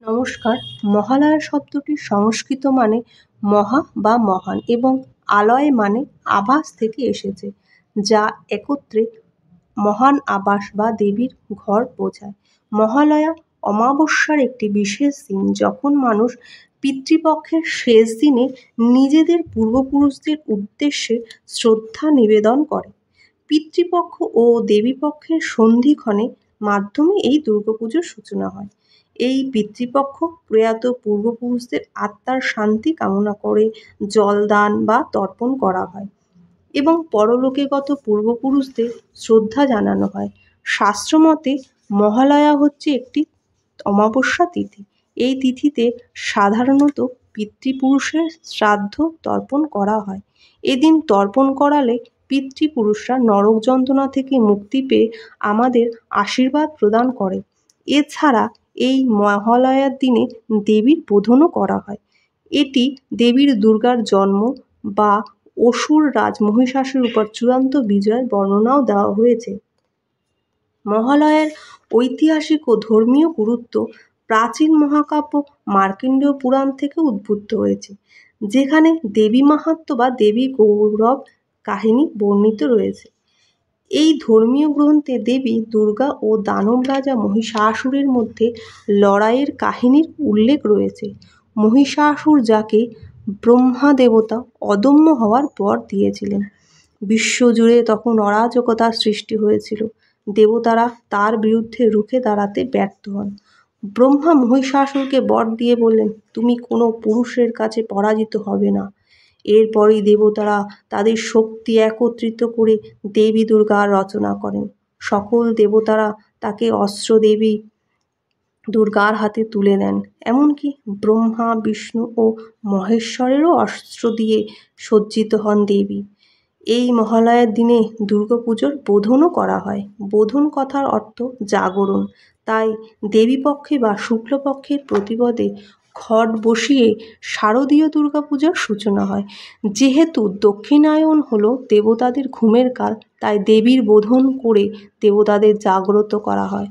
নমস্কার। মহালয়া শব্দটি সংস্কৃত মানে মহা বা মহান এবং আলয় মানে আবাস থেকে এসেছে, যা একত্রে মহান আবাস বা দেবীর ঘর বোঝায়। মহালয়া অমাবস্যার একটি বিশেষ দিন, যখন মানুষ পিতৃপক্ষের শেষ দিনে নিজেদের পূর্বপুরুষদের উদ্দেশ্যে শ্রদ্ধা নিবেদন করে। পিতৃপক্ষ ও দেবীপক্ষের সন্ধিক্ষণের মাধ্যমে এই দুর্গাপুজোর সূচনা হয়। এই পিতৃপক্ষ প্রয়াত পূর্বপুরুষদের আত্মার শান্তি কামনা করে জলদান বা তর্পণ করা হয় এবং পরলোকগত পূর্বপুরুষদের শ্রদ্ধা জানানো হয়। শাস্ত্রমতে মহালয়া হচ্ছে একটি অমাবস্যা তিথি। এই তিথিতে সাধারণত পিতৃপুরুষের শ্রাদ্ধ তর্পণ করা হয়। এদিন তর্পণ করালে পিতৃপুরুষরা নরক যন্ত্রণা থেকে মুক্তি পেয়ে আমাদের আশীর্বাদ প্রদান করে। এছাড়া এই মহালয়ার দিনে দেবীর বোধনও করা হয়। এটি দেবী দুর্গার জন্ম বা অসুর রাজ মহিষাসুরের উপর চূড়ান্ত বিজয়ের বর্ণনাও দেওয়া হয়েছে। মহালয়ার ঐতিহাসিক ও ধর্মীয় গুরুত্ব প্রাচীন মহাকাব্য মার্কণ্ডেয় পুরাণ থেকে উদ্ভূত হয়েছে, যেখানে দেবী মাহাত্ম্য বা দেবী গৌরব কাহিনী বর্ণিত রয়েছে। এই ধর্মীয় গ্রন্থে দেবী দুর্গা ও দানব রাজা মহিষাসুরের মধ্যে লড়াইয়ের কাহিনীর উল্লেখ রয়েছে। মহিষাসুর, যাকে ব্রহ্মা দেবতা অদম্য হওয়ার বর দিয়েছিলেন, বিশ্বজুড়ে তখন অরাজকতার সৃষ্টি হয়েছিল। দেবতারা তার বিরুদ্ধে রুখে দাঁড়াতে ব্যর্থ হন। ব্রহ্মা মহিষাসুরকে বর দিয়ে বললেন, তুমি কোনো পুরুষের কাছে পরাজিত হবে না। এরপরই দেবতারা তাদের শক্তি একত্রিত করে দেবী দুর্গার রচনা করেন। সকল দেবতারা তাকে অস্ত্র দেবী দুর্গার হাতে তুলে দেন। এমনকি ব্রহ্মা, বিষ্ণু ও মহেশ্বরেরও অস্ত্র দিয়ে সজ্জিত হন দেবী। এই মহালয়ার দিনে দুর্গাপুজোর বোধনও করা হয়। বোধন কথার অর্থ জাগরণ। তাই দেবীপক্ষে বা শুক্লপক্ষের প্রতিপদে ঘট বসিয়ে শারদীয় দুর্গাপূজার সূচনা হয়। যেহেতু দক্ষিণায়ন হলো দেবতাদের ঘুমের কাল, তাই দেবীর বোধন করে দেবতাদের জাগ্রত করা হয়।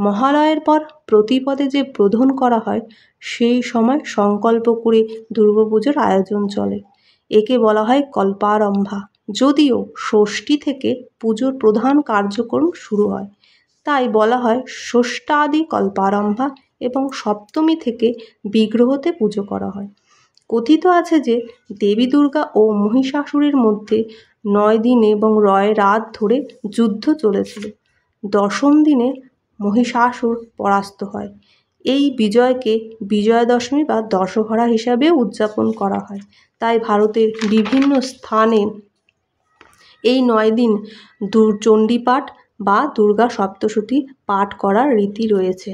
মহালয়ের পর প্রতিপদে যে বোধন করা হয়, সেই সময় সংকল্প করে দুর্গাপুজোর আয়োজন চলে। একে বলা হয় কল্পারম্ভা। যদিও ষষ্ঠী থেকে পুজোর প্রধান কার্যক্রম শুরু হয়, তাই বলা হয় ষষ্ঠাদি কল্পারম্ভা, এবং সপ্তমী থেকে বিগ্রহতে পুজো করা হয়। কথিত আছে যে দেবী দুর্গা ও মহিষাসুরের মধ্যে 9 দিন এবং 9 রাত ধরে যুদ্ধ চলেছিল। দশম দিনে মহিষাসুর পরাস্ত হয়। এই বিজয়কে বিজয়া দশমী বা দশহরা হিসাবেও উদযাপন করা হয়। তাই ভারতের বিভিন্ন স্থানে এই 9 দিন চণ্ডীপাঠ বা দুর্গা সপ্তশতী পাঠ করার রীতি রয়েছে।